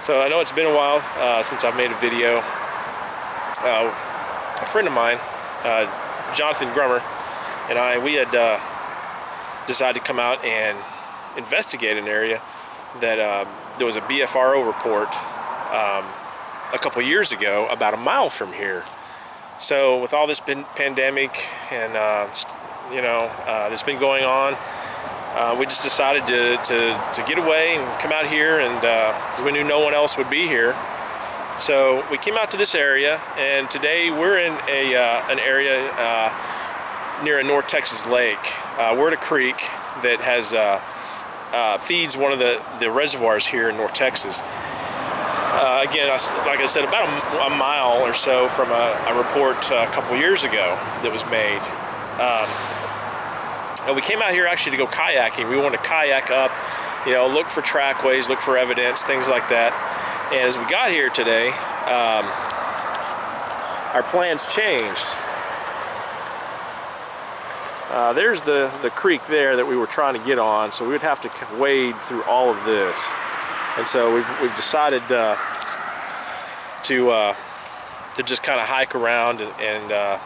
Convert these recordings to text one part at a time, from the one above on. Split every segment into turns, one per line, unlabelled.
So I know it's been a while since I've made a video. A friend of mine, Jonathan Grummer, and we had decided to come out and investigate an area that there was a BFRO report a couple years ago about a mile from here. So with all this pandemic and that's been going on, we just decided to get away and come out here, and because we knew no one else would be here. So we came out to this area, and today we're in an area near a North Texas lake. We're at a creek that has feeds one of the reservoirs here in North Texas. Again, like I said, about a mile or so from a report a couple years ago that was made. And we came out here actually to go kayaking. We wanted to kayak up, look for trackways, look for evidence, things like that. And as we got here today, our plans changed. There's the creek there that we were trying to get on, so we would have to wade through all of this. And so we've decided to just kind of hike around and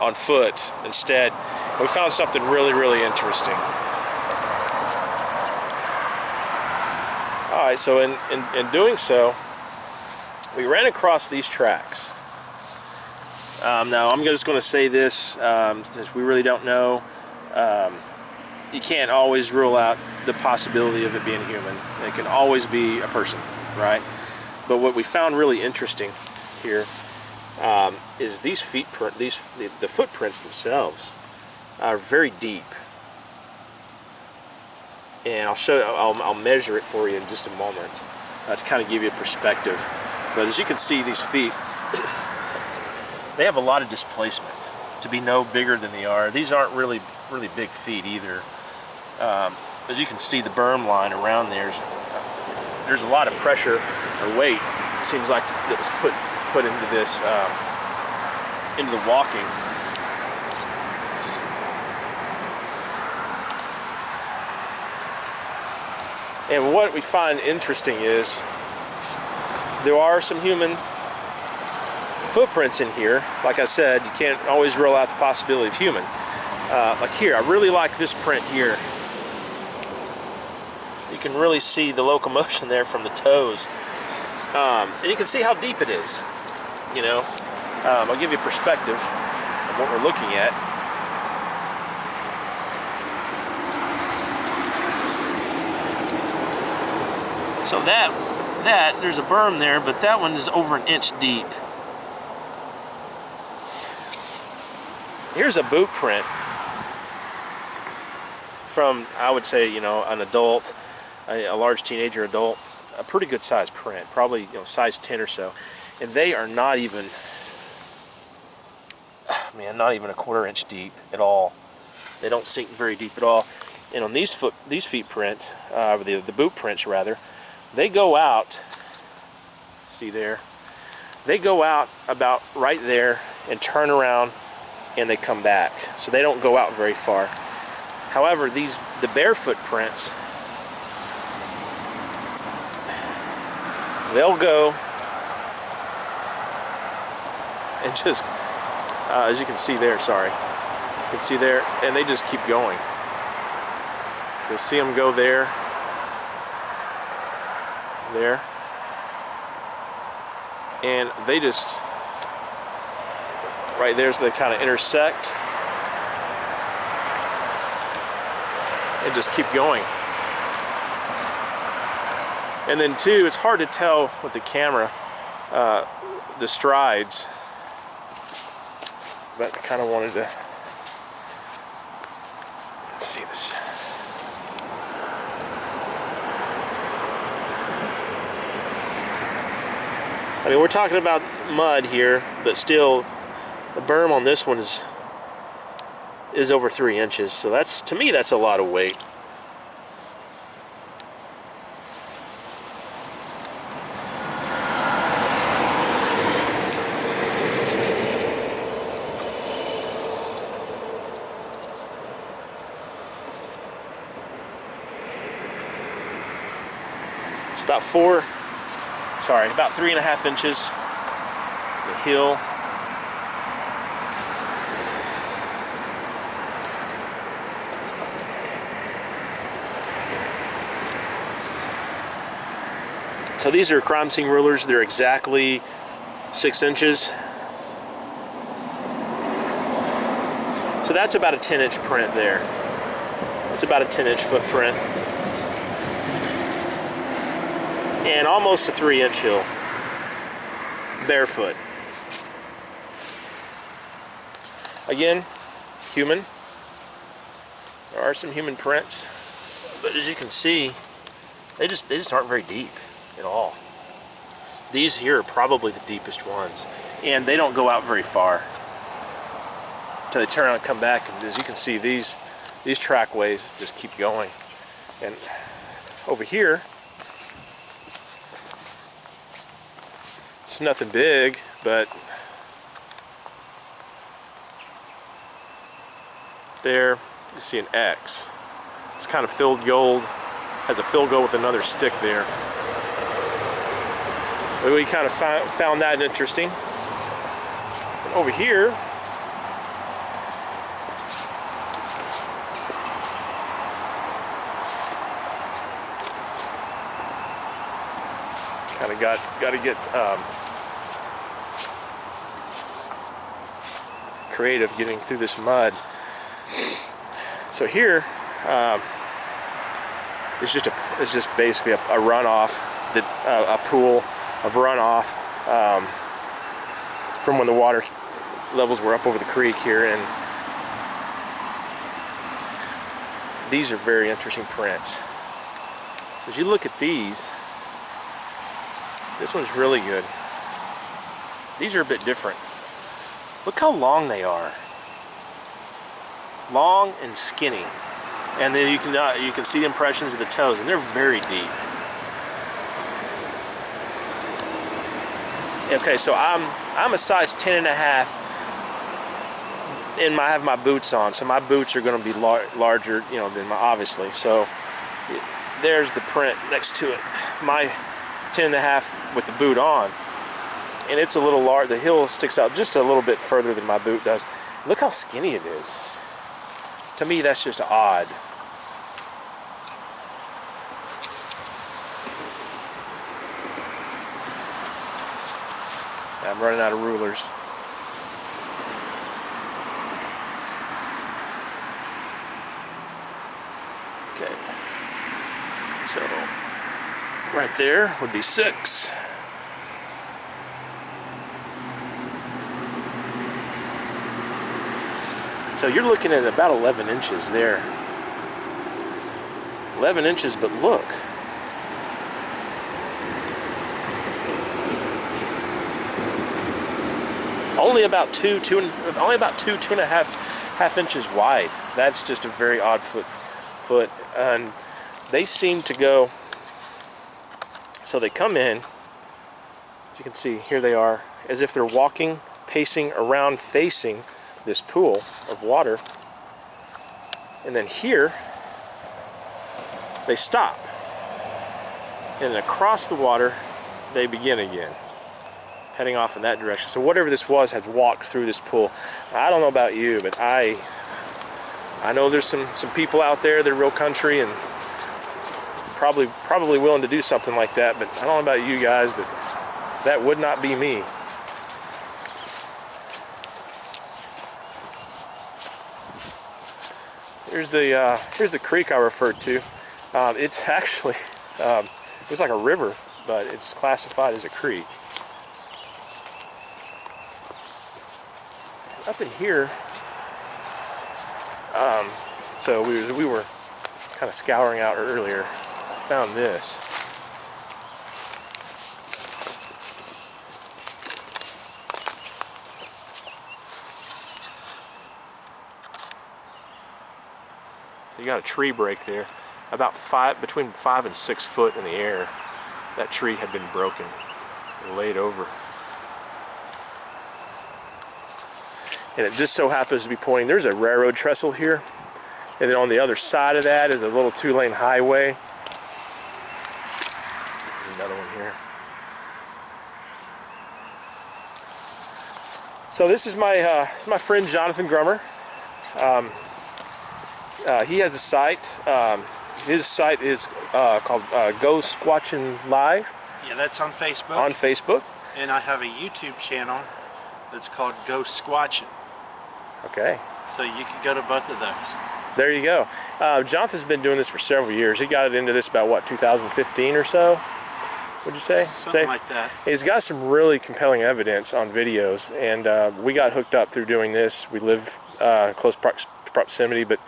on foot instead. We found something really, really interesting. Alright, so in doing so, we ran across these tracks. Now, I'm just going to say this, since we really don't know, you can't always rule out the possibility of it being human. It can always be a person, right? But what we found really interesting here is these the footprints themselves are very deep. And I'll measure it for you in just a moment to kind of give you a perspective. But as you can see, these feet, they have a lot of displacement to be no bigger than they are. These aren't really big feet either. As you can see, the berm line around there's a lot of pressure or weight. It seems like that was put into this into the walking. And what we find interesting is there are some human footprints in here. Like I said, you can't always rule out the possibility of human. Like here, I really like this print here. You can really see the locomotion there from the toes. And you can see how deep it is. I'll give you a perspective of what we're looking at. So there's a berm there, but that one is over an inch deep. Here's a boot print from, I would say, an adult, a large teenager adult, a pretty good size print, probably size 10 or so, and they are not even, not even a quarter inch deep at all. They don't sink very deep at all. And on these feet prints, the boot prints rather, they go out. See there? They go out about right there and turn around, and they come back. So they don't go out very far. However, the barefoot prints, they'll go and just, as you can see there, sorry, you can see there, and they just keep going. You'll see them go there, and they just, right there, so they kind of intersect and just keep going. And then too, it's hard to tell with the camera the strides, but I kind of wanted to see this. I mean, we're talking about mud here, but still, the berm on this one is over 3 inches. So that's, to me, that's a lot of weight. It's about sorry, about 3.5 inches. The heel. So these are crime scene rulers. They're exactly 6 inches. So that's about a 10-inch print there. It's about a 10-inch footprint. And almost a 3-inch heel. Barefoot. Again, human. There are some human prints, but as you can see, they just aren't very deep at all. These here are probably the deepest ones, and they don't go out very far until they turn around and come back. And as you can see, these trackways just keep going. And over here, it's nothing big, but there you see an X. It's kind of filled gold, has a fill gold with another stick there. But we kind of found that interesting. And over here, kind of got to get creative getting through this mud. So here, it's just basically a runoff, a pool of runoff from when the water levels were up over the creek here. And these are very interesting prints. So as you look at these, this one's really good. These are a bit different. Look how long they are. Long and skinny. And then you can see the impressions of the toes, and they're very deep. Okay, so I'm a size 10.5, and I have my boots on, so my boots are going to be larger, you know, than my, obviously. So there's the print next to it. My 10.5 with the boot on, and it's a little large. The heel sticks out just a little bit further than my boot does. Look how skinny it is. To me, that's just odd. I'm running out of rulers. Okay. So, right there would be 6. So you're looking at about 11 inches there. 11 inches, but look. Only about two and a half inches wide. That's just a very odd foot. And they seem to go, so they come in, as you can see, here they are, as if they're walking, pacing around, facing this pool of water. And then here, they stop. And then across the water, they begin again, heading off in that direction. So whatever this was had walked through this pool. I don't know about you, but I know there's some people out there that are real country and probably willing to do something like that, but I don't know about you guys, but that would not be me. Here's the creek I referred to. It's actually it's like a river, but it's classified as a creek. Up in here, so we were kind of scouring out earlier. I found this. You got a tree break there, about between 5 and 6 foot in the air. That tree had been broken and laid over. And it just so happens to be pointing, there's a railroad trestle here, and then on the other side of that is a little 2-lane highway. There's another one here. So this is my friend Jonathan Grummer. He has a site. His site is called Go Squatchin' Live.
Yeah, that's on Facebook.
On Facebook.
And I have a YouTube channel that's called Go Squatchin'.
Okay.
So you can go to both of those.
There you go. Jonathan's been doing this for several years. He got into this about, what, 2015 or so? Would you say?
Something like that.
He's got some really compelling evidence on videos, and we got hooked up through doing this. We live in close proximity, but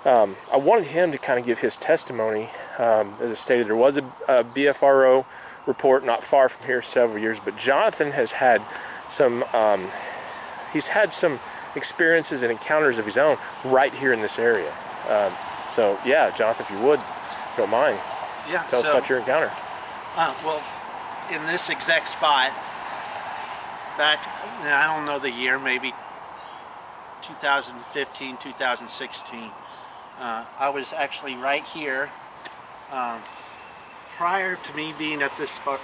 I wanted him to kind of give his testimony. As I stated, there was a BFRO report not far from here several years, but Jonathan has had some, he's had some experiences and encounters of his own right here in this area. So yeah, Jonathan, if you would, if you don't mind, tell us about your encounter.
Well, in this exact spot, back, I don't know the year, maybe 2015, 2016, I was actually right here. Prior to me being at this spot,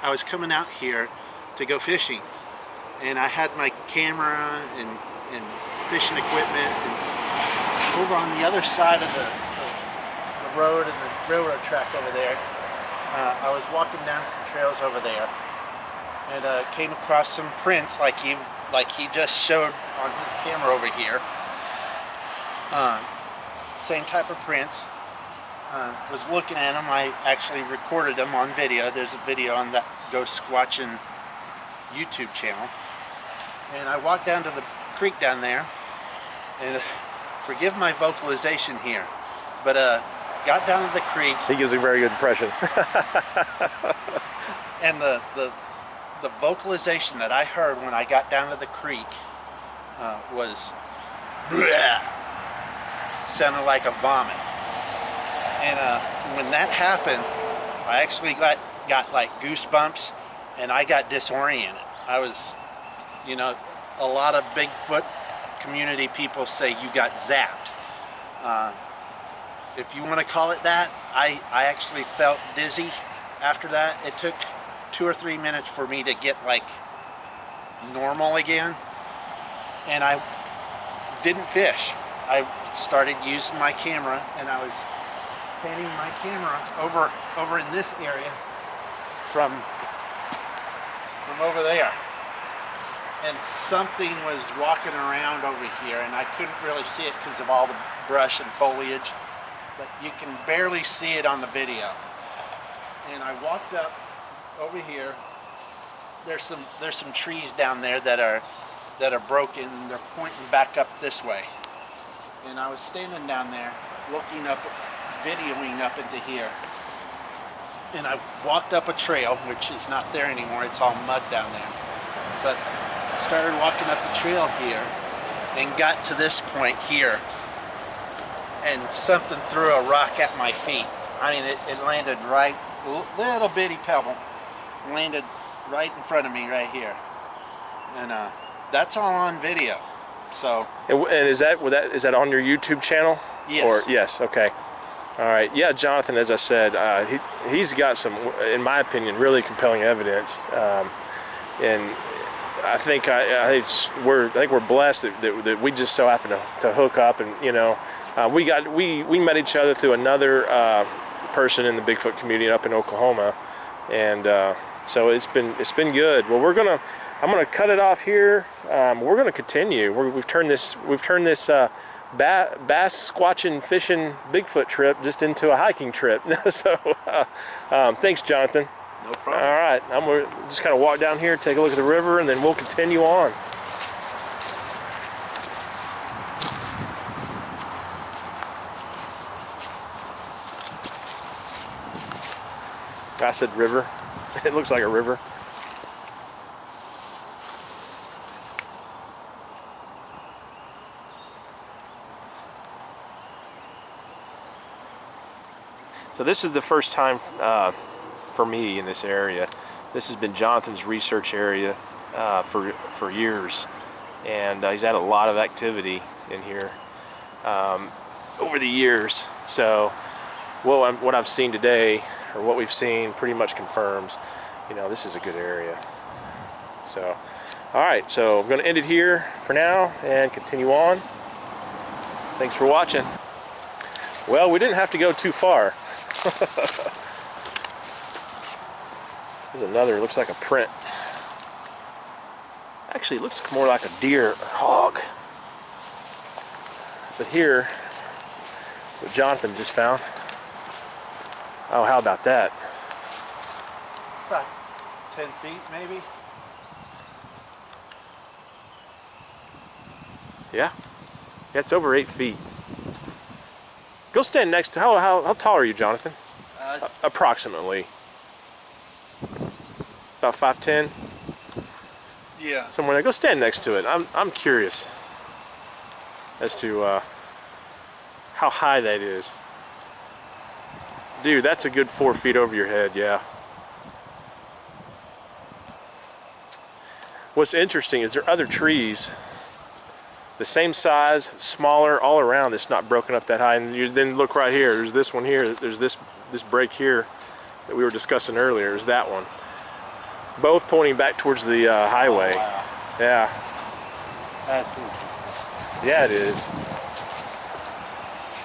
I was coming out here to go fishing, and I had my camera and fishing equipment, and over on the other side of the road and the railroad track over there, I was walking down some trails over there, and came across some prints like he just showed on his camera over here. Same type of prints. Was looking at them. I actually recorded them on video. There's a video on that Go Squatchin' YouTube channel. And I walked down to the creek down there, and forgive my vocalization here, but got down to the creek.
He gives a very good impression.
And the vocalization that I heard when I got down to the creek was bleh, sounded like a vomit. And when that happened, I actually got like goosebumps, and I got disoriented. I was, you know, a lot of Bigfoot community people say you got zapped. If you want to call it that, I actually felt dizzy after that. It took 2 or 3 minutes for me to get like normal again, and I didn't fish. I started using my camera, and I was panning my camera over in this area from over there, and something was walking around over here, and I couldn't really see it because of all the brush and foliage, but you can barely see it on the video. And I walked up over here. There's some trees down there that are broken. They're pointing back up this way, and I was standing down there looking up, videoing up into here, and I walked up a trail, which is not there anymore. It's all mud down there, but I started walking up the trail here and got to this point here, and something threw a rock at my feet. I mean, it landed right, little bitty pebble landed right in front of me right here, and that's all on video. So,
and is that on your YouTube channel?
Yes.
Or yes, okay. All right. Yeah, Jonathan, as I said, he's got some, in my opinion, really compelling evidence, and I think we're blessed that we just so happen to hook up, and you know, we met each other through another person in the Bigfoot community up in Oklahoma, and so it's been good. Well, I'm gonna cut it off here. We're gonna continue. We've turned this bass squatching fishing Bigfoot trip just into a hiking trip. So thanks, Jonathan.
no problem.
All right, I'm gonna just kind of walk down here, take a look at the river, and then we'll continue on. I said river. It looks like a river. So this is the first time for me in this area. This has been Jonathan's research area for years, and he's had a lot of activity in here over the years. So what I've seen today, or what we've seen, pretty much confirms, you know, this is a good area. So Alright, so I'm going to end it here for now and continue on. Thanks for watching. Well, we didn't have to go too far. There's another, looks like a print. Actually, it looks more like a deer or hog. But here, that's what Jonathan just found. Oh, how about that?
About 10 feet, maybe.
Yeah, it's over 8 feet. Go stand next to, how tall are you, Jonathan? Approximately. About 5'10"?
Yeah.
Somewhere there. Go stand next to it. I'm curious as to how high that is. Dude, that's a good 4 feet over your head, yeah. What's interesting is there are other trees the same size, smaller, all around that's not broken up that high. And you then look right here, there's this one here, there's this break here that we were discussing earlier, there's that one. Both pointing back towards the highway.
Oh, wow.
Yeah.
That's interesting.
Yeah, it is.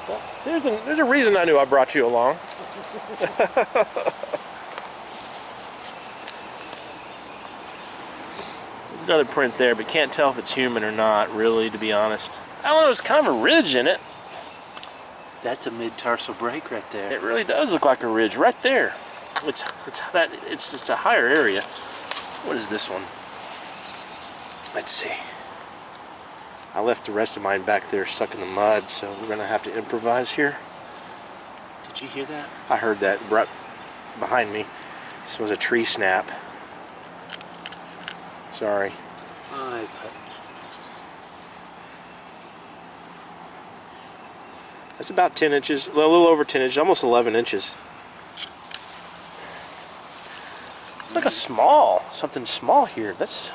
Well, there's a reason I knew I brought you along. There's another print there, but can't tell if it's human or not, really, to be honest. I don't know, there's kind of a ridge in it.
That's a mid-tarsal break right there.
It really does look like a ridge right there. It's a higher area. What is this one? Let's see. I left the rest of mine back there stuck in the mud, so we're gonna have to improvise here.
Did you hear that?
I heard that right behind me. This was a tree snap. Sorry. That's about 10 inches, a little over 10 inches, almost 11 inches. It's like a something small here. It's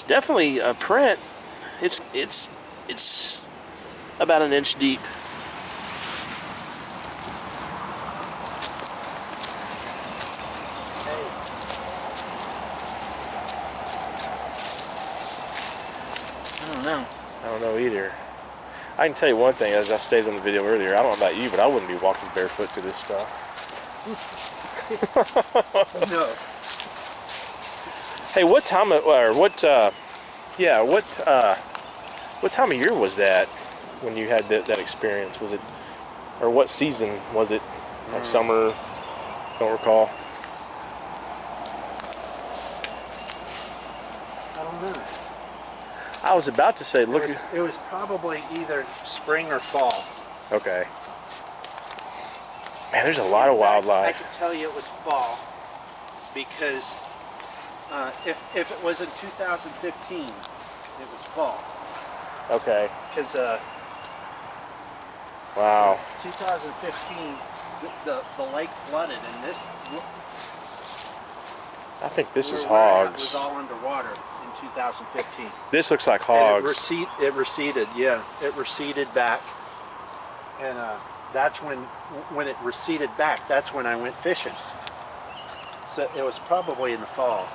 definitely a print. It's about an inch deep. I don't know either. I can tell you one thing, as I stated in the video earlier, I don't know about you, but I wouldn't be walking barefoot through this stuff.
No.
Hey, what time of, what time of year was that when you had that experience? Was it, or what season was it? Like summer? Don't recall.
I don't know.
I was about to say, look.
It was probably either spring or fall.
Okay. Man, there's a lot of wildlife.
I can tell you it was fall because if it was in 2015, it was fall.
Okay.
Because
wow.
2015, the lake flooded, and this.
I think this is
hogs. It
hogs.
was all underwater in 2015.
This looks like hogs.
And it receded, yeah. It receded back, and that's when it receded back. That's when I went fishing. So it was probably in the fall.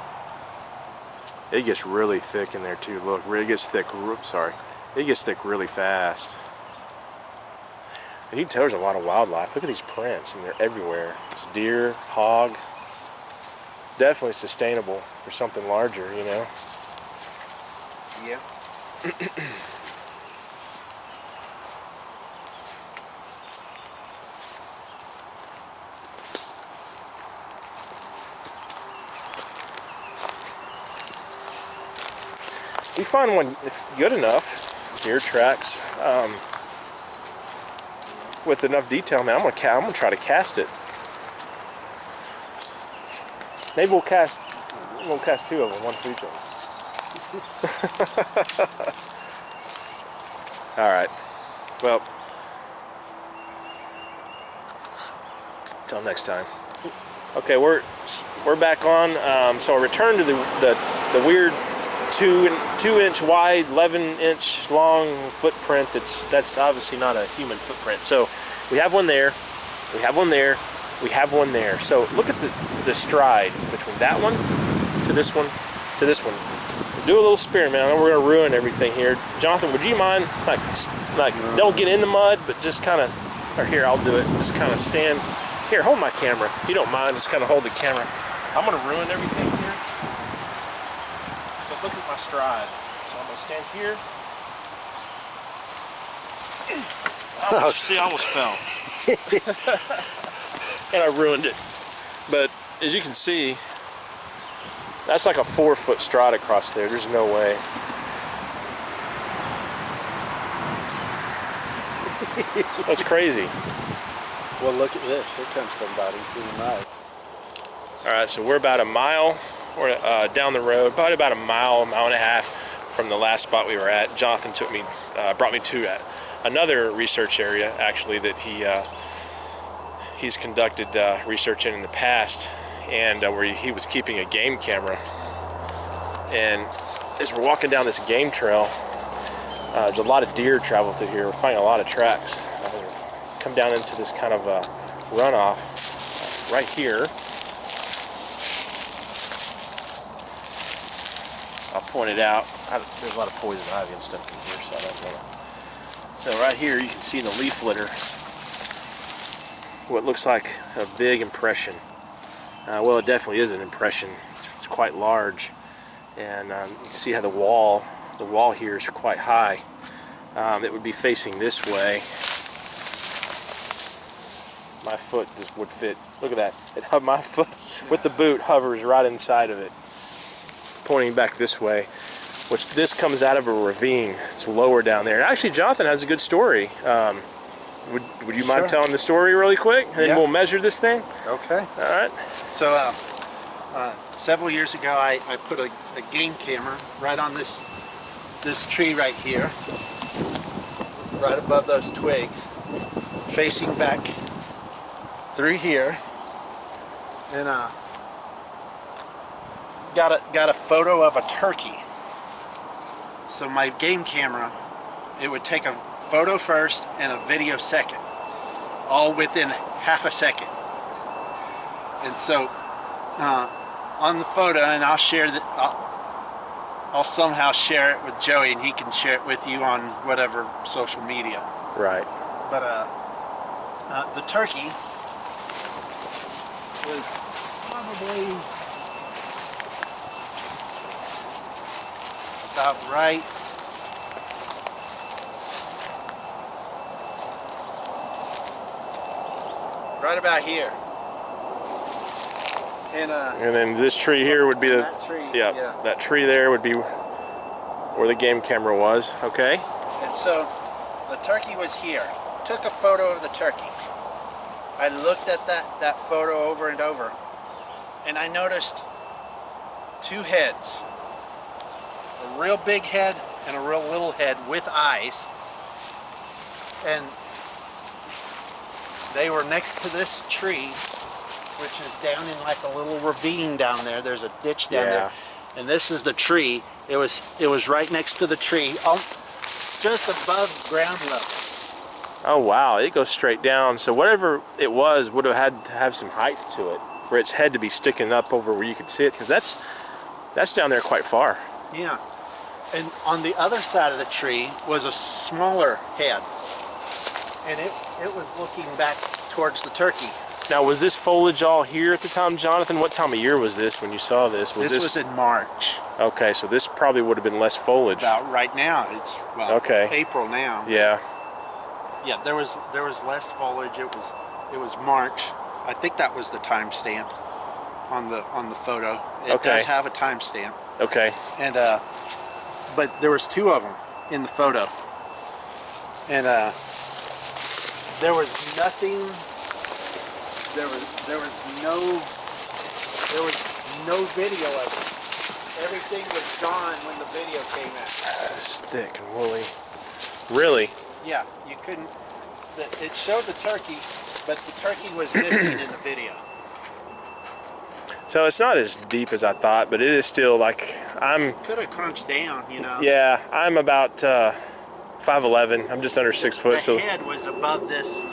It gets really thick in there too. Look, it gets thick. Sorry, it gets thick really fast. And you can tell there's a lot of wildlife. Look at these prints, and they're everywhere. It's deer, hog. Definitely sustainable for something larger, you know.
Yeah.
We find one that's good enough, deer tracks, with enough detail. Man, I'm gonna try to cast it. Maybe we'll cast two of them, one for each of them. All right. Well, till next time. Okay, we're back on. So I returned to the weird 2-inch wide, 11-inch long footprint. That's obviously not a human footprint. So we have one there. We have one there. We have one there. So look at the stride between that one to this one to this one. Do a little spearing, man. I know we're gonna ruin everything here. Jonathan, would you mind, like don't get in the mud, but just kind of, or here, I'll do it. Just kind of stand. Here, hold my camera. If you don't mind, just kind of hold the camera. I'm gonna ruin everything here. But look at my stride. So I'm gonna stand here. See, I almost fell. And I ruined it. But as you can see, that's like a 4-foot stride across there. There's no way. That's crazy.
Well, look at this. Here comes somebody through the mud.
All right, so we're about a mile or down the road, probably about a mile and a half from the last spot we were at. Jonathan brought me to another research area, actually, that he's conducted research in the past, and where he was keeping a game camera. And as we're walking down this game trail, there's a lot of deer travel through here. We're finding a lot of tracks. Come down into this kind of runoff right here. I'll point it out. There's a lot of poison ivy and stuff in here, so I don't know. So right here you can see in the leaf litter what looks like a big impression. Well, it definitely is an impression. It's quite large, and you can see how the wall here is quite high. It would be facing this way. My foot just would fit. Look at that. My foot with the boot hovers right inside of it, pointing back this way, which this comes out of a ravine. It's lower down there. And actually, Jonathan has a good story. Would you mind telling the story really quick? And then we'll measure this thing?
Okay.
All right.
So, several years ago, I put a game camera right on this tree right here, right above those twigs, facing back through here, and got a photo of a turkey. So my game camera, it would take a photo first and a video second, all within half a second. And so on the photo, and I'll share that, I'll somehow share it with Joey, and he can share it with you on whatever social media.
Right.
But the turkey was probably about right about here. And
then this tree here would be
that tree,
that tree there would be where the game camera was. Okay.
And so the turkey was here. Took a photo of the turkey. I looked at that photo over and over, and I noticed two heads. A real big head and a real little head with eyes. And they were next to this tree, which is down in like a little ravine down there. There's a ditch down there. And this is the tree. It was right next to the tree, just above ground level.
Oh wow, it goes straight down. So whatever it was would have had to have some height to it, for its head to be sticking up over where you could see it, because that's down there quite far.
Yeah. And on the other side of the tree was a smaller head, and it was looking back towards the turkey.
Now, was this foliage all here at the time, Jonathan? What time of year was this when you saw this?
This was in March.
Okay, so this probably would have been less foliage.
About right now, it's April now.
Yeah.
Yeah, there was less foliage. It was March. I think that was the timestamp on the photo. It does have a timestamp.
Okay.
And but there was two of them in the photo, and there was nothing. There was no video of it. Everything was gone when the video came out.
It's thick and woolly. Really?
Yeah, you couldn't. It showed the turkey, but the turkey was missing in the video.
So it's not as deep as I thought, but it is still like
Could have crunched down, you know.
Yeah, I'm about 5'11". I'm just under 6 foot.
The head was above this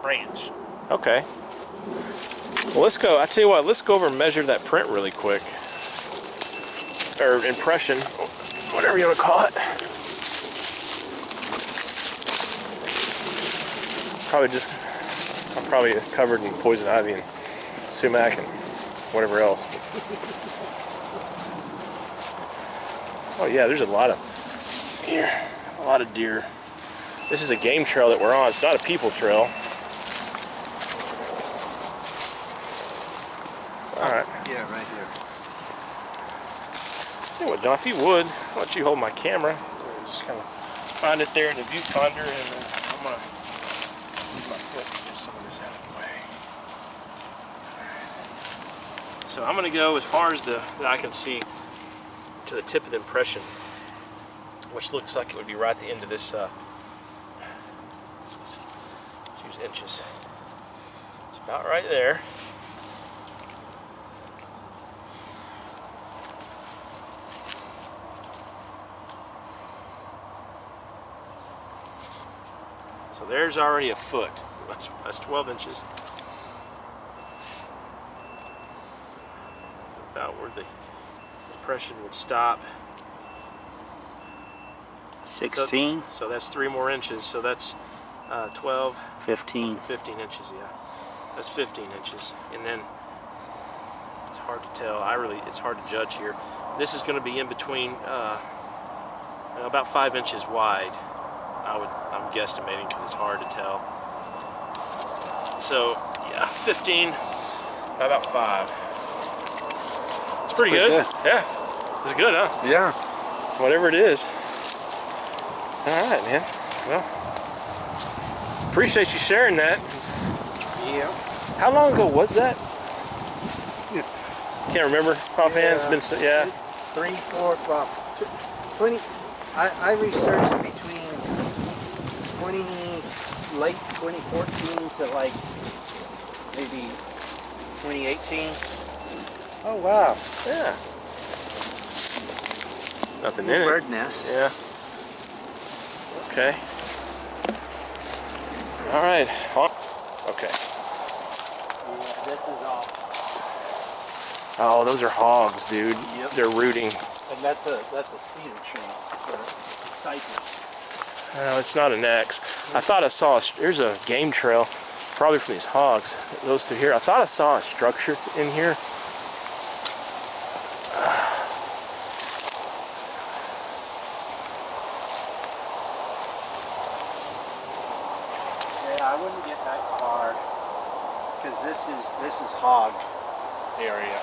branch.
Okay. Well, let's go. I tell you what. Let's go over and measure that print really quick, or impression, whatever you want to call it. I'm probably covered in poison ivy and sumac and whatever else. Oh yeah, there's a lot of deer. This is a game trail that we're on. It's not a people trail. All right.
Yeah, right here.
Hey, well, John, if you would, why don't you hold my camera? Just kind of find it there in the viewfinder, and then I'm gonna use my foot to get some of this out of the way. Right. So I'm gonna go as far as that I can see to the tip of the impression, which looks like it would be right at the end of this. Let's use inches. It's about right there. So there's already a foot. That's 12 inches. About where the impression would stop.
16.
So that's 3 more inches. So that's 12.
15.
15 inches, yeah. That's 15 inches. And then it's hard to tell. It's hard to judge here. This is going to be in between about 5 inches wide. I'm guesstimating because it's hard to tell. So yeah, 15, about 5. It's pretty good. Yeah, it's good, huh?
Yeah.
Whatever it is. All right, man. Well, appreciate you sharing that.
Yeah.
How long ago was that? Can't remember offhand. It's been
3, 4, 5, 20. I researched between late 2014 to like maybe 2018.
Oh wow.
Yeah. Nothing in it.
Bird nest.
Yeah. Okay. All right. Okay.
Yeah, this is all.
Oh, those are hogs, dude.
Yep.
They're rooting.
And that's a cedar tree for cypress.
It's not an X. I thought I saw there's a game trail, probably from these hogs. It goes through here. I thought I saw a structure in here.
Yeah, I wouldn't get that far because this is hog area.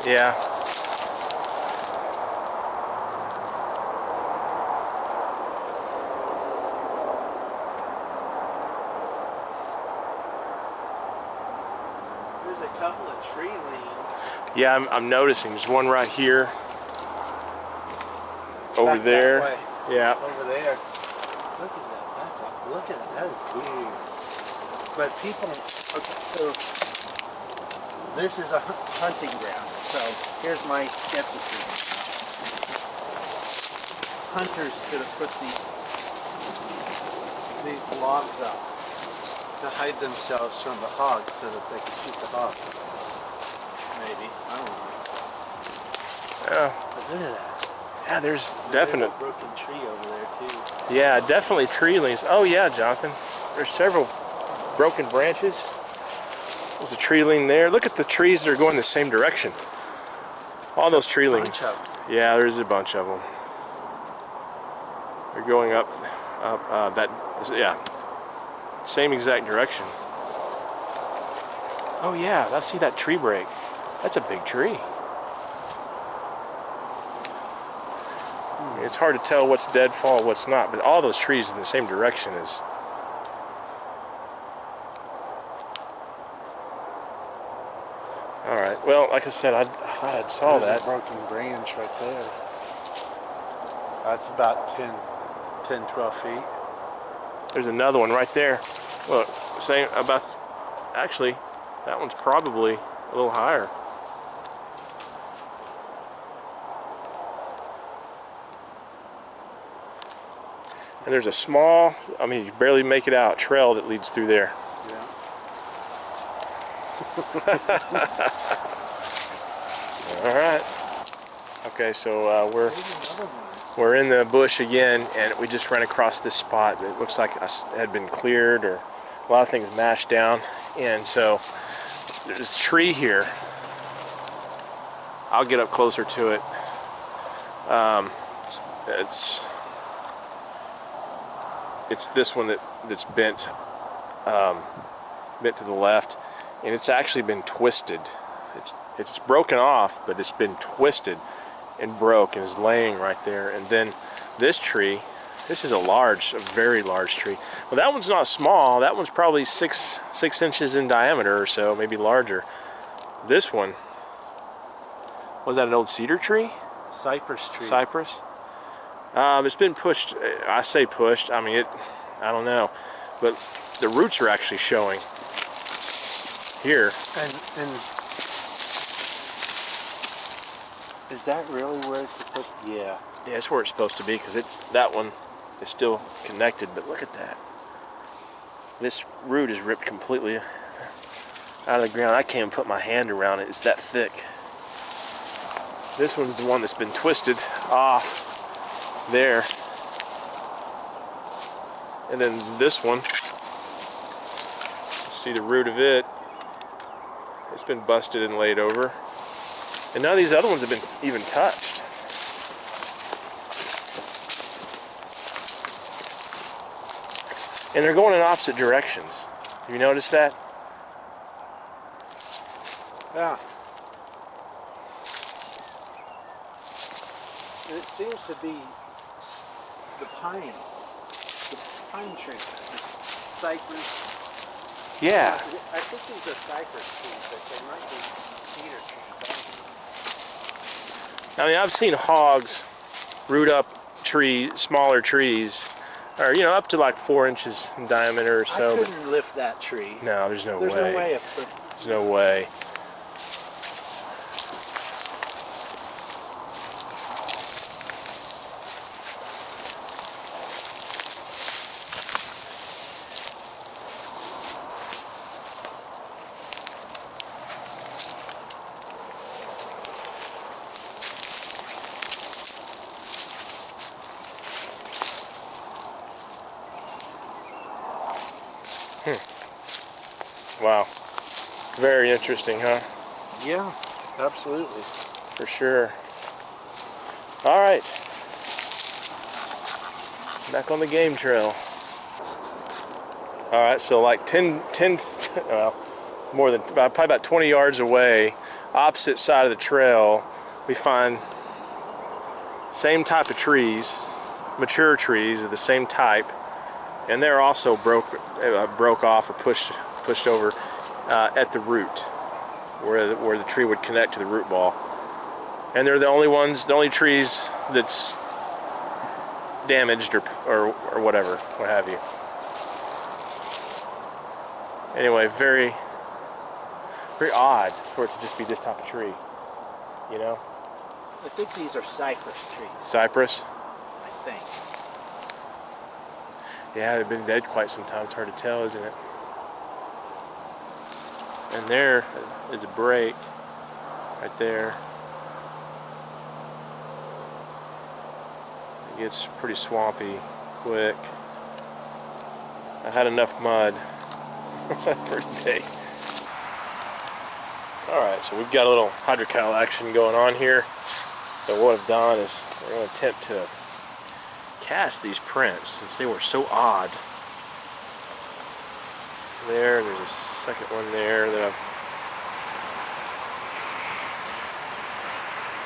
Yeah.
There's a couple of tree leaves.
Yeah, I'm noticing. There's one right here. Over
Back
there.
that way.
Yeah.
Over there. Look at that. Look at that. That is weird. But people. Okay, so this is a hunting ground. So here's my skepticism. Hunters could have put these logs up to hide themselves from the hogs so that they could shoot the hogs. Maybe. I don't know.
Yeah.
But look at that.
Yeah, there's definite.
There's a broken tree over there too.
Yeah, definitely tree leaves. Oh yeah, Jonathan. There's several broken branches. There's a tree lean there. Look at the trees that are going the same direction. All those tree leans. Yeah, there's a bunch of them. They're going up yeah, same exact direction. Oh yeah, I see that tree break. That's a big tree. It's hard to tell what's deadfall, what's not, but all those trees in the same direction is. All right. Well, like I said, I thought I saw
There's
that.
a broken branch right there. That's about 10, 12 feet.
There's another one right there. Look, same about. Actually, that one's probably a little higher. And there's a small, I mean, you barely make it out, trail that leads through there.
Yeah.
All right. Okay, so we're in the bush again, and we just ran across this spot that looks like it had been cleared, or a lot of things mashed down. And so there's this tree here. I'll get up closer to it. It's this one that's bent to the left, and it's actually been twisted. It's broken off, but it's been twisted and broke and is laying right there. And then this tree, this is a very large tree. Well, that one's not small. That one's probably six inches in diameter or so, maybe larger. This one, was that an old cedar tree?
Cypress tree.
Cypress. It's been pushed. I say pushed. I mean, I don't know, but the roots are actually showing here.
And is that really where it's supposed to be? Yeah.
Yeah, it's where it's supposed to be, because that one is still connected. But look at that. This root is ripped completely out of the ground. I can't even put my hand around it. It's that thick. This one's the one that's been twisted off there. And then this one, see the root of it. It's been busted and laid over. And none of these other ones have been even touched. And they're going in opposite directions. Have you noticed that?
Yeah. It seems to be the pine tree, the cypress.
Yeah.
I think these are cypress trees, but they might be cedar trees.
I mean, I've seen hogs root up smaller trees, or up to like 4 inches in diameter or so.
I couldn't lift that tree.
No, there's no way.
There's no way.
There's no way. Wow. Very interesting, huh?
Yeah, absolutely.
For sure. All right. Back on the game trail. All right, so like 10 well, more than, probably about 20 yards away, opposite side of the trail, we find same type of trees, mature trees of the same type, and they're also broke off or pushed over at the root, where the tree would connect to the root ball. And they're the only trees that's damaged or whatever, what have you. Anyway, very, very odd for it to just be this type of tree, you know?
I think these are cypress trees.
Cypress?
I think.
Yeah, they've been dead quite some time. It's hard to tell, isn't it? And there is a break right there. It gets pretty swampy quick. I had enough mud for today. Alright, so we've got a little hydrocal action going on here. So what I've done is we're going to attempt to cast these prints since they were so odd. There's a second one there that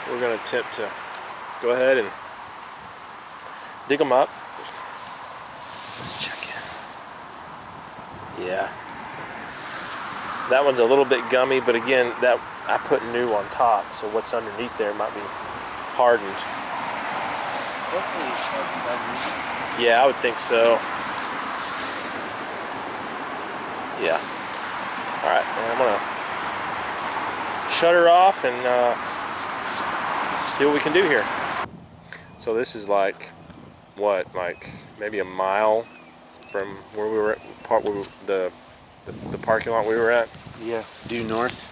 we're going to attempt to go ahead and dig them up. Let's check it. Yeah. That one's a little bit gummy, but again, that I put new on top, so what's underneath there might be hardened.
Hopefully it's hardened.
Yeah, I would think so. Yeah. Alright, I'm going to shut her off and see what we can do here. So this is like what, like maybe a mile from where we were at, the parking lot we were at.
Yeah, due north.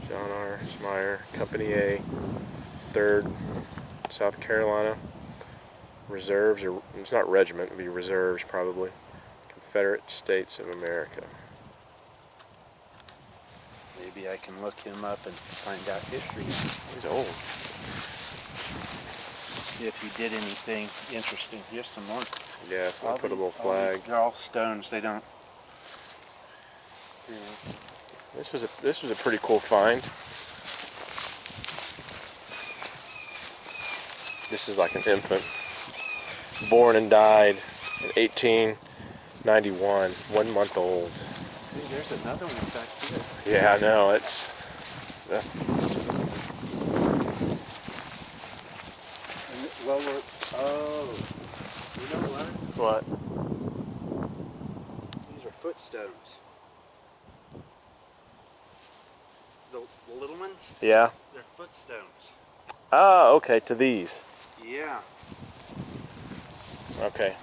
John R. Smyer, Company A, 3rd, South Carolina. Reserves, or it's not regiment, it'd be reserves probably. Confederate States of America.
Maybe I can look him up and find out history.
He's old.
If he did anything interesting. Here's some more.
Yeah, so I put a little flag.
They're all stones. They don't. You know.
This was a pretty cool find. This is like an infant, born and died in 1891, 1 month old.
See, there's another one back here.
Yeah, I know. It's.
Well, oh, you know
What?
what? These are footstones. The little ones?
Yeah.
They're footstones.
Ah, okay. To these.
Yeah.
Okay.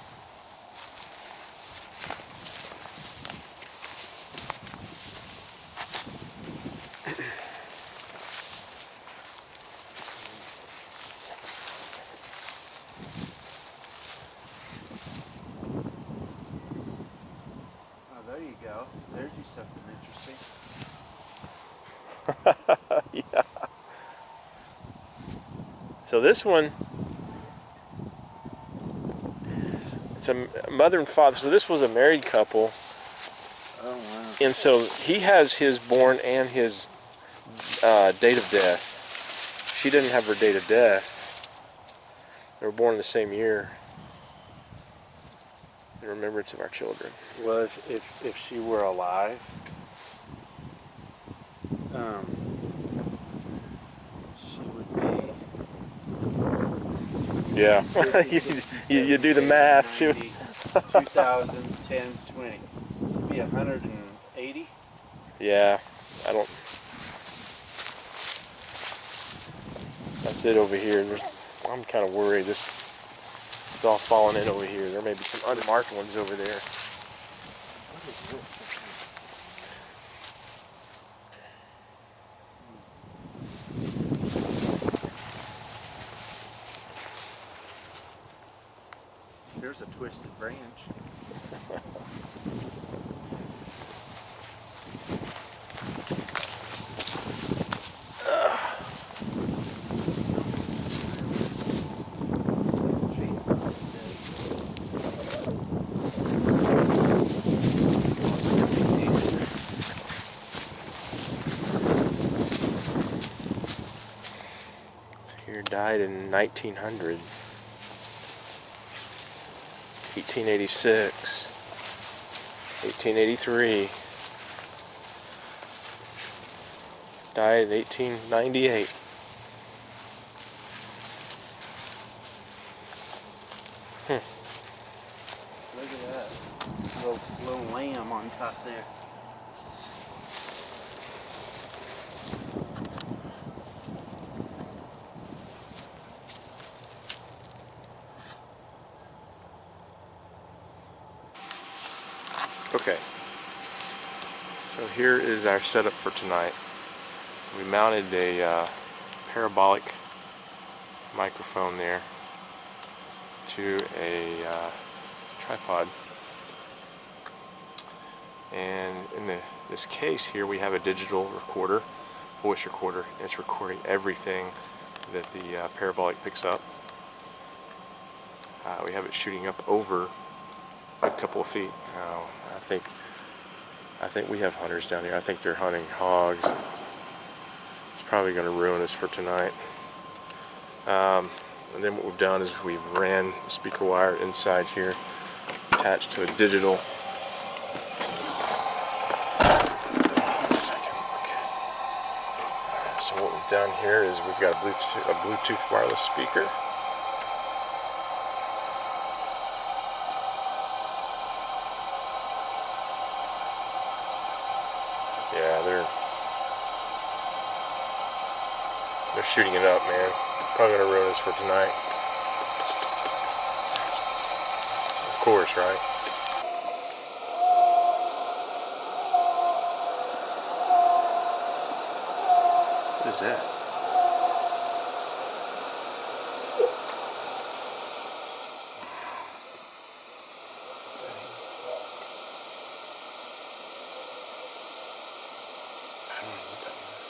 Oh, there you go. There's you something interesting.
Yeah. So this one, it's a mother and father. So this was a married couple.
Oh, wow.
And so he has his born and his date of death. She didn't have her date of death. They were born in the same year. In remembrance of our children.
Well, if she were alive, she would be.
Yeah. you do the math.
2010, 20. It'd be 180.
Yeah. I don't. That's it over here. I'm kind of worried. This is all falling in over here. There may be some unmarked ones over there.
What is this? Here's a twisted branch.
Here died in 1900. 1886, 1883, died in 1898.
Look at that. Little lamb on top there.
Okay, so here is our setup for tonight. So we mounted a parabolic microphone there to a tripod, and in this case here we have a digital recorder, voice recorder. It's recording everything that the parabolic picks up. We have it shooting up over a couple of feet. I think we have hunters down here. I think they're hunting hogs. It's probably going to ruin us for tonight. And then what we've done is we've ran the speaker wire inside here, attached to a digital. Just a second. Okay. Alright, so what we've done here is we've got a Bluetooth wireless speaker. Yeah, they're shooting it up, man. Probably gonna ruin us for tonight. That's right. What is that? I don't know what that was.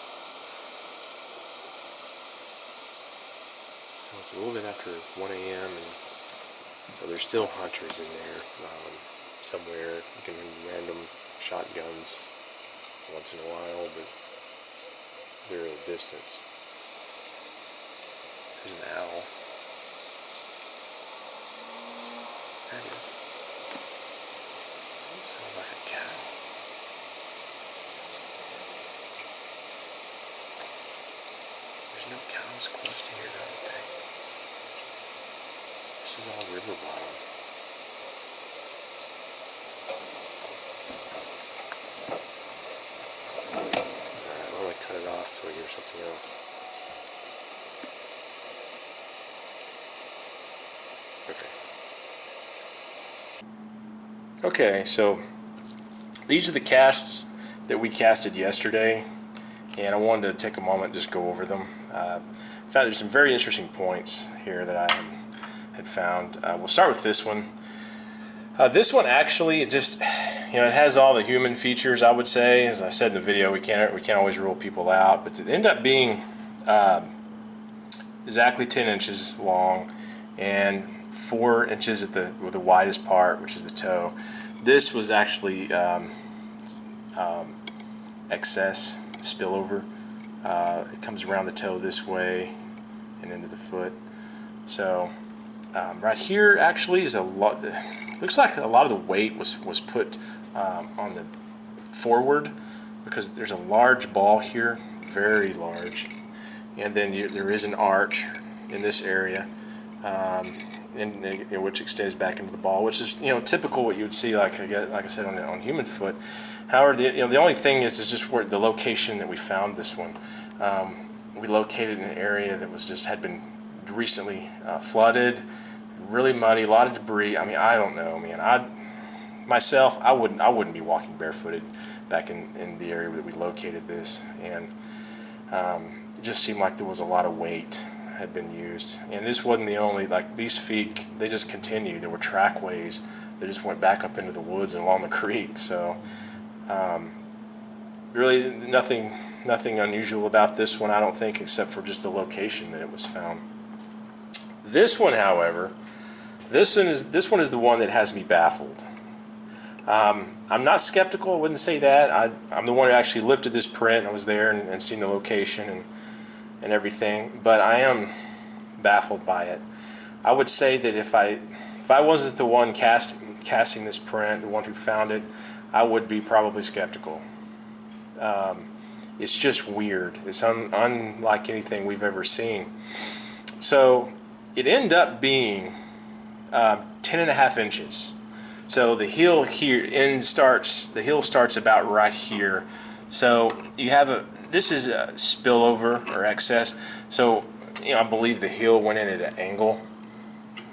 So it's a little bit after 1 a.m. and so there's still hunters in there somewhere. You can hear random shotguns once in a while, but they're at a distance. There's an owl. There it is. Sounds like a cow. There's no cows close to here, I don't think. This is all river bottom. Alright, why don't I cut it off till we hear something else? Okay, so these are the casts that we casted yesterday, and I wanted to take a moment and just go over them. Found there's some very interesting points here that I had found. We'll start with this one. This one actually, it just, you know, it has all the human features, I would say. As I said in the video, we can't always rule people out, but it ended up being exactly 10 inches long and 4 inches at with the widest part, which is the toe. This was actually excess spillover. It comes around the toe this way and into the foot. So right here actually is a lot. Looks like a lot of the weight was put on the forward, because there's a large ball here, very large, and then there is an arch in this area. Which extends back into the ball, which is, you know, typical what you would see, like I said, on human foot. However, the only thing is just where the location that we found this one. We located in an area that had been recently flooded, really muddy, a lot of debris. I mean, I don't know, man. I wouldn't be walking barefooted back in the area that we located this, and it just seemed like there was a lot of weight had been used. And this wasn't the only, like, these feet, they just continued. There were trackways that just went back up into the woods and along the creek. So really nothing unusual about this one, I don't think, except for just the location that it was found. This one, however, this one is the one that has me baffled. I'm not skeptical, I wouldn't say that. I'm the one who actually lifted this print. I was there and seen the location and everything, but I am baffled by it. I would say that if I wasn't the one casting this print, the one who found it, I would be probably skeptical. It's just weird. It's unlike anything we've ever seen. So it ended up being 10.5 inches. So the heel here the heel starts about right here. So you have this is a spillover or excess. So, you know, I believe the heel went in at an angle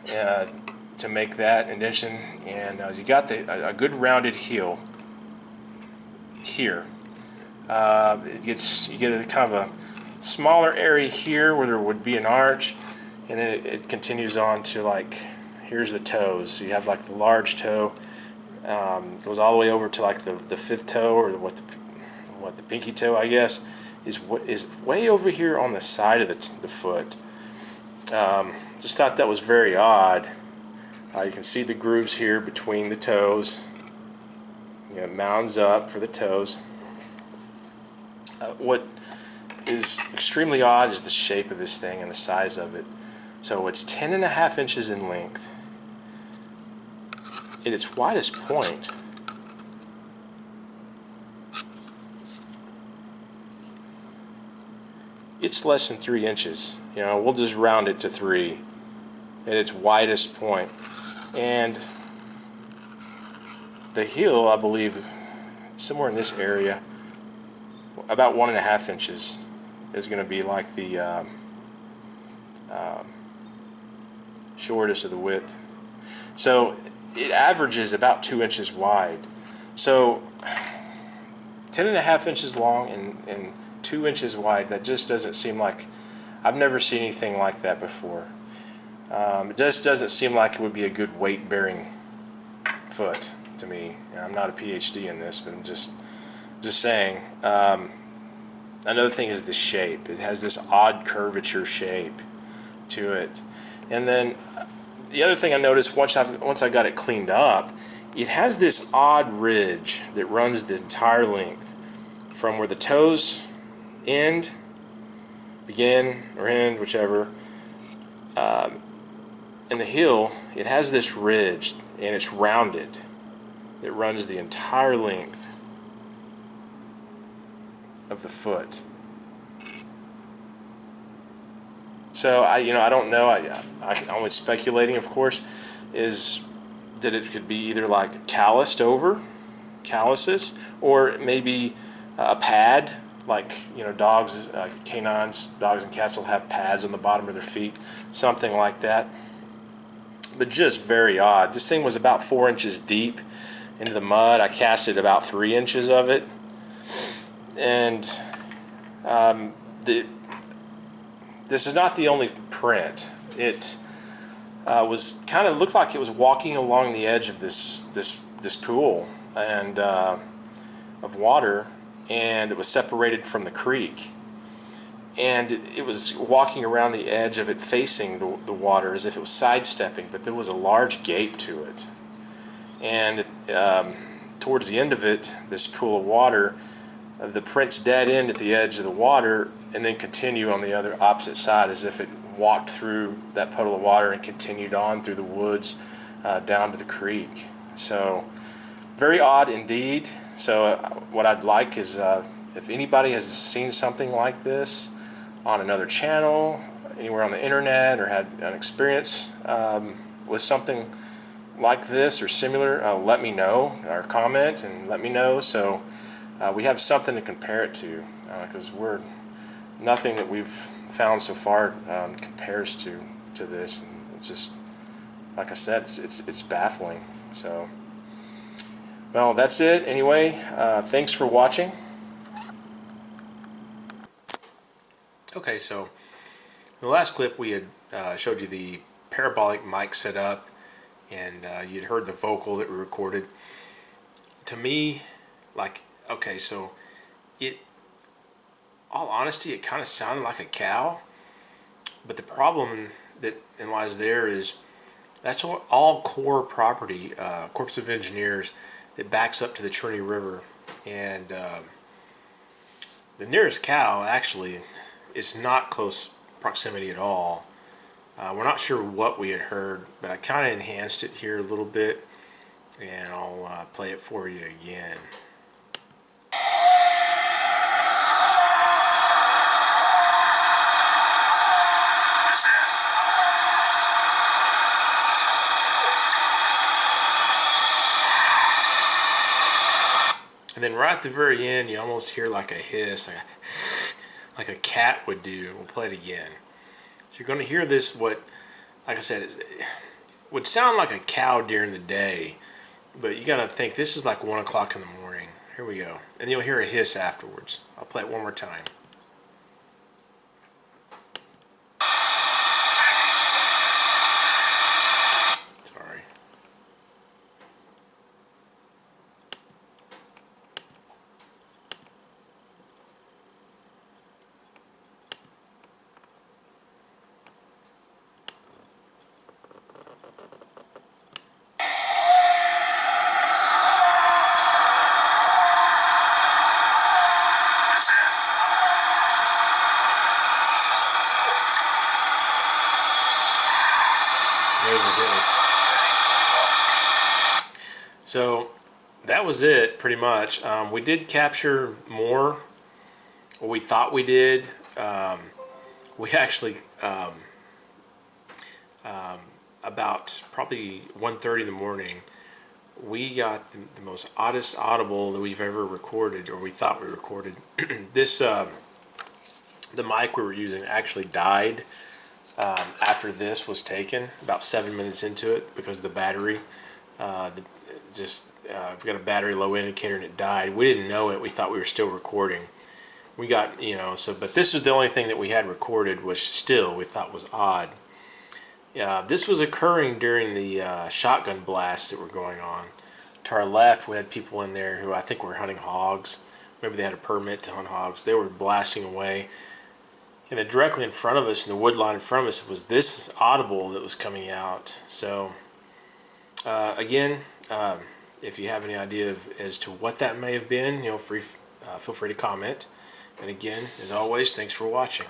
to make that indentation, and you got a good rounded heel here. You get a kind of a smaller area here where there would be an arch, and then it continues on to, like, here's the toes. So you have like the large toe, goes all the way over to like the fifth toe, or what the pinky toe, I guess, is way over here on the side of the foot. Just thought that was very odd. You can see the grooves here between the toes. You know, it mounds up for the toes. What is extremely odd is the shape of this thing and the size of it. So it's 10.5 inches in length. At its widest point, it's less than 3 inches. You know, we'll just round it to 3 at its widest point. And the heel, I believe, somewhere in this area, about 1.5 inches is going to be like the shortest of the width. So it averages about 2 inches wide. So 10.5 inches long and 2 inches wide, that just doesn't seem like, I've never seen anything like that before. It just doesn't seem like it would be a good weight-bearing foot to me. I'm not a PhD in this, but I'm just saying. Another thing is the shape. It has this odd curvature shape to it. And then the other thing I noticed once I got it cleaned up, it has this odd ridge that runs the entire length from where the toes begin or end, whichever, in the heel. It has this ridge, and it's rounded. It runs the entire length of the foot. So I don't know. I'm only speculating, of course, is that it could be either like calluses, or maybe a pad, like dogs, canines, dogs and cats will have pads on the bottom of their feet, something like that. But just very odd. This thing was about 4 inches deep into the mud. I casted about 3 inches of it, and this is not the only print. It was kind of looked like it was walking along the edge of this pool and of water, and it was separated from the creek. And it was walking around the edge of it, facing the water, as if it was sidestepping, but there was a large gape to it. And towards the end of it, this pool of water, the print's dead end at the edge of the water, and then continue on the other opposite side, as if it walked through that puddle of water and continued on through the woods down to the creek. So very odd indeed. So what I'd like is if anybody has seen something like this on another channel, anywhere on the internet, or had an experience with something like this or similar, let me know, or comment and let me know, so we have something to compare it to, because nothing that we've found so far compares to this, and it's just, like I said, it's baffling. So, well, that's it anyway. Thanks for watching. Okay, so in the last clip we had showed you the parabolic mic setup, and you'd heard the vocal that we recorded. To me, okay, so all honesty, it kind of sounded like a cow, but the problem that lies there is that's all core property, Corps of Engineers, that backs up to the Trinity River, and the nearest cow actually is not close proximity at all. We're not sure what we had heard, but I kind of enhanced it here a little bit, and I'll play it for you again. And then right at the very end, you almost hear like a hiss, like a cat would do. We'll play it again. So you're going to hear this, what, like I said, it would sound like a cow during the day, but you got to think this is like 1 o'clock in the morning. Here we go. And you'll hear a hiss afterwards. I'll play it one more time. Sorry. So that was it pretty much. We did capture more, or we thought we did. We actually about probably 1:30 in the morning, we got the most oddest audible that we've ever recorded, or we thought we recorded. This the mic we were using actually died after this was taken, about 7 minutes into it, because the battery we got a battery low indicator and it died. We didn't know it. We thought we were still recording. We got, but this was the only thing that we had recorded, which still we thought was odd. This was occurring during the shotgun blasts that were going on. To our left, we had people in there who I think were hunting hogs. Maybe they had a permit to hunt hogs. They were blasting away. And then directly in front of us, in the wood line in front of us, was this audible that was coming out. So, again, if you have any idea as to what that may have been, feel free to comment. And again, as always, thanks for watching.